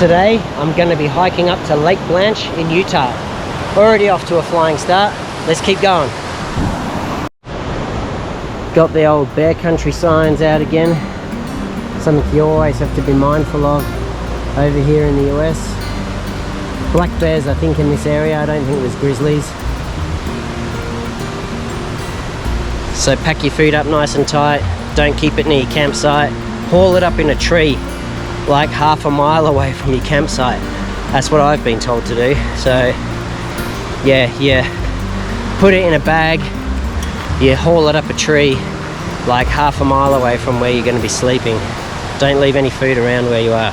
Today I'm going to be hiking up to Lake Blanche in Utah. Already off to a flying start. Let's keep going. Got the old bear country signs out again. Something you always have to be mindful of over here in the US. Black bears I think in this area, I don't think there's grizzlies. So pack your food up nice and tight, don't keep it near your campsite. Haul it up in a tree like half a mile away from your campsite. That's what I've been told to do. So yeah, put it in a bag, you haul it up a tree like half a mile away from where you're going to be sleeping. Don't leave any food around where you are.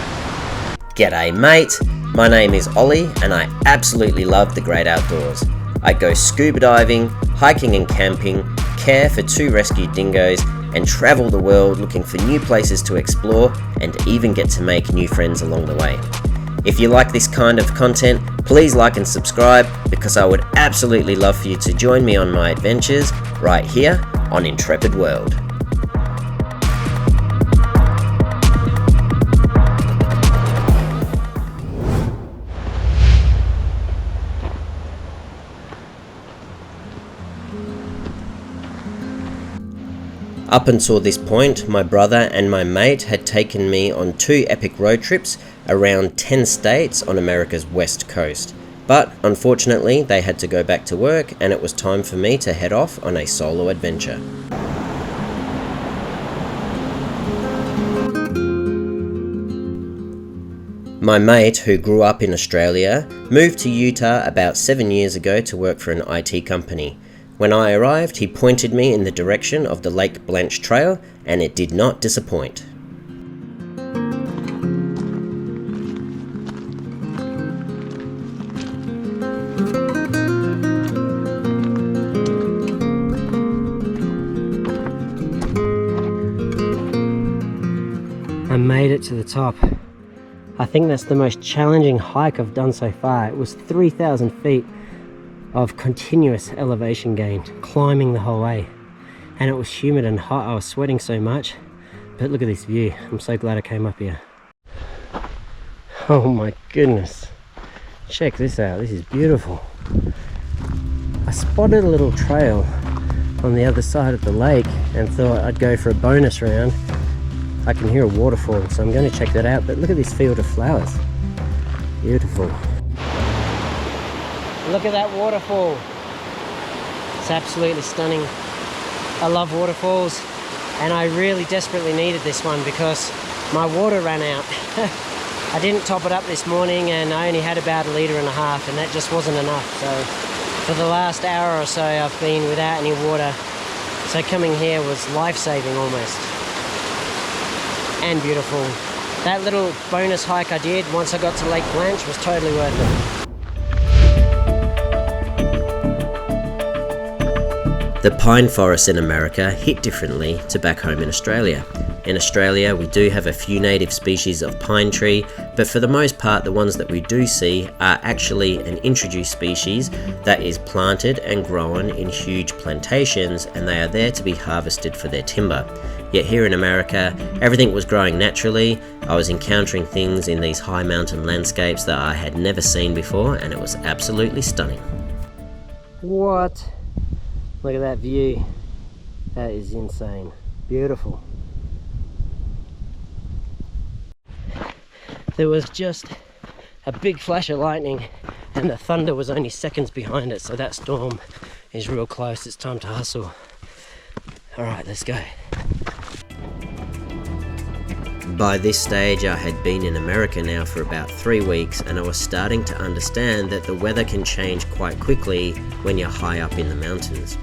G'day mate, my name is Ollie and I absolutely love the great outdoors. I go scuba diving, hiking and camping, care for 2 rescued dingoes, and travel the world looking for new places to explore and even get to make new friends along the way. If you like this kind of content, please like and subscribe because I would absolutely love for you to join me on my adventures right here on Intrepid World. Up until this point, my brother and my mate had taken me on 2 epic road trips around 10 states on America's west coast. But unfortunately, they had to go back to work and it was time for me to head off on a solo adventure. My mate, who grew up in Australia, moved to Utah about 7 years ago to work for an IT company. When I arrived, he pointed me in the direction of the Lake Blanche Trail, and it did not disappoint. I made it to the top. I think that's the most challenging hike I've done so far. It was 3,000 feet of continuous elevation gain, climbing the whole way. And it was humid and hot, I was sweating so much. But look at this view, I'm so glad I came up here. Oh my goodness. Check this out, this is beautiful. I spotted a little trail on the other side of the lake and thought I'd go for a bonus round. I can hear a waterfall, so I'm going to check that out. But look at this field of flowers. Beautiful. Look at that waterfall. It's absolutely stunning. I love waterfalls and I really desperately needed this one because my water ran out. I didn't top it up this morning and I only had about 1.5 liters and that just wasn't enough. So for the last hour or so I've been without any water. So coming here was life-saving almost. And beautiful. That little bonus hike I did once I got to Lake Blanche was totally worth it. The pine forests in America hit differently to back home in Australia. In Australia, we do have a few native species of pine tree, but for the most part, the ones that we do see are actually an introduced species that is planted and grown in huge plantations, and they are there to be harvested for their timber. Yet here in America, everything was growing naturally. I was encountering things in these high mountain landscapes that I had never seen before, and it was absolutely stunning. What? Look at that view. That is insane. Beautiful. There was just a big flash of lightning and the thunder was only seconds behind it, so that storm is real close. It's time to hustle. Alright, let's go. By this stage, I had been in America now for about 3 weeks and I was starting to understand that the weather can change quite quickly when you're high up in the mountains.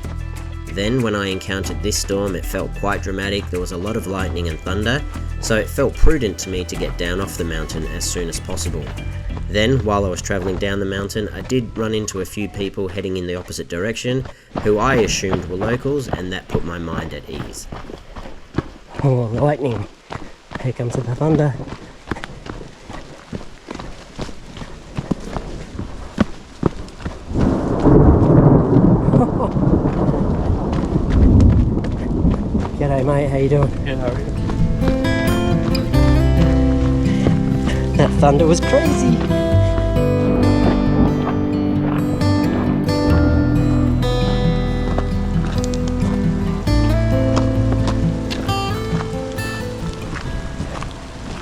Then when I encountered this storm, it felt quite dramatic. There was a lot of lightning and thunder, so it felt prudent to me to get down off the mountain as soon as possible. Then, while I was travelling down the mountain, I did run into a few people heading in the opposite direction, who I assumed were locals, and that put my mind at ease. Oh, the lightning. Here comes the thunder. G'day mate, how you doing? Yeah, how are you? That thunder was crazy.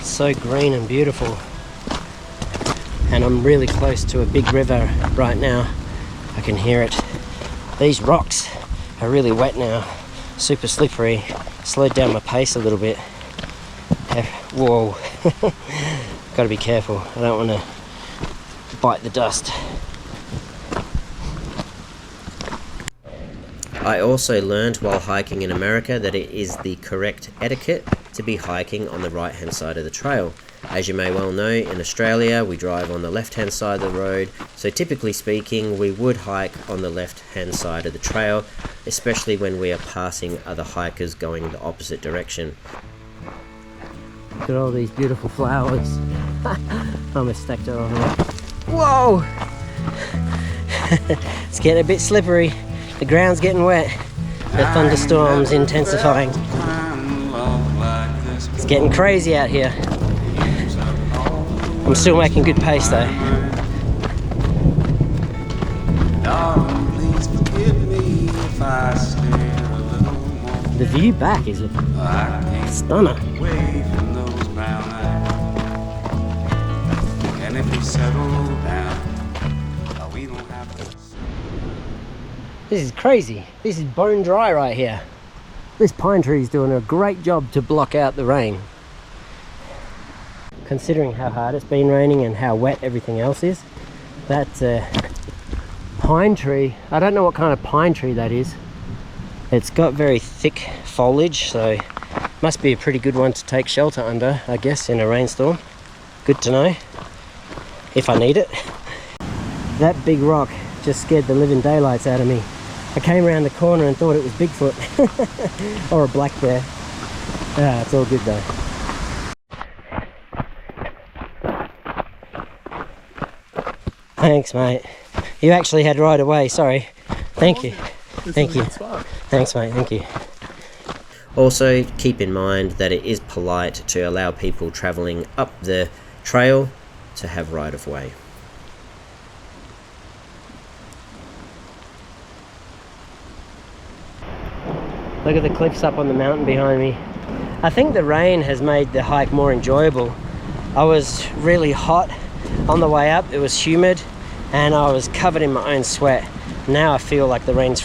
So green and beautiful. And I'm really close to a big river right now. I can hear it. These rocks are really wet now, super slippery. Slowed down my pace a little bit. Whoa. Gotta be careful. I don't want to bite the dust. I also learned while hiking in America that it is the correct etiquette to be hiking on the right hand side of the trail. As you may well know, in Australia we drive on the left hand side of the road, so typically speaking we would hike on the left hand side of the trail, especially when we are passing other hikers going the opposite direction. Look at all these beautiful flowers. Almost stacked it on here. Whoa! It's getting a bit slippery. The ground's getting wet. The thunderstorm's intensifying. It's getting crazy out here. I'm still making good pace though. The view back is a stunner. And if we settle down, we don't have to. This is crazy. This is bone dry right here. This pine tree is doing a great job to block out the rain. Considering how hard it's been raining and how wet everything else is, that pine tree, I don't know what kind of pine tree that is. It's got very thick foliage, so must be a pretty good one to take shelter under, I guess, in a rainstorm. Good to know, if I need it. That big rock just scared the living daylights out of me. I came around the corner and thought it was Bigfoot or a black bear. It's all good though. Thanks, mate. You actually had right away, sorry. Thank you. Thank you. Thanks, mate. Thank you. Also, keep in mind that it is polite to allow people travelling up the trail to have right of way. Look at the cliffs up on the mountain behind me. I think the rain has made the hike more enjoyable. I was really hot on the way up, it was humid, and I was covered in my own sweat. Now I feel like the rain's,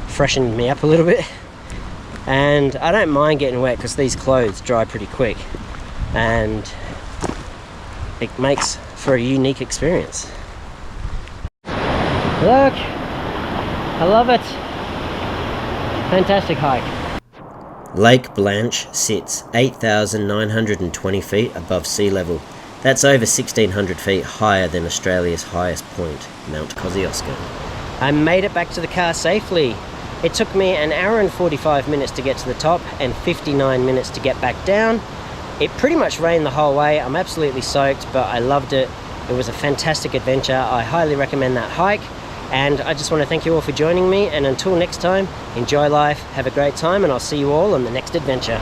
freshened me up a little bit. And I don't mind getting wet because these clothes dry pretty quick. And it makes for a unique experience. Look! I love it! Fantastic hike. Lake Blanche sits 8,920 feet above sea level. That's over 1,600 feet higher than Australia's highest point, Mount Kosciuszko. I made it back to the car safely. It took me an hour and 45 minutes to get to the top and 59 minutes to get back down. It pretty much rained the whole way. I'm absolutely soaked, but I loved it. It was a fantastic adventure. I highly recommend that hike. And I just want to thank you all for joining me. And until next time, enjoy life, have a great time, and I'll see you all on the next adventure.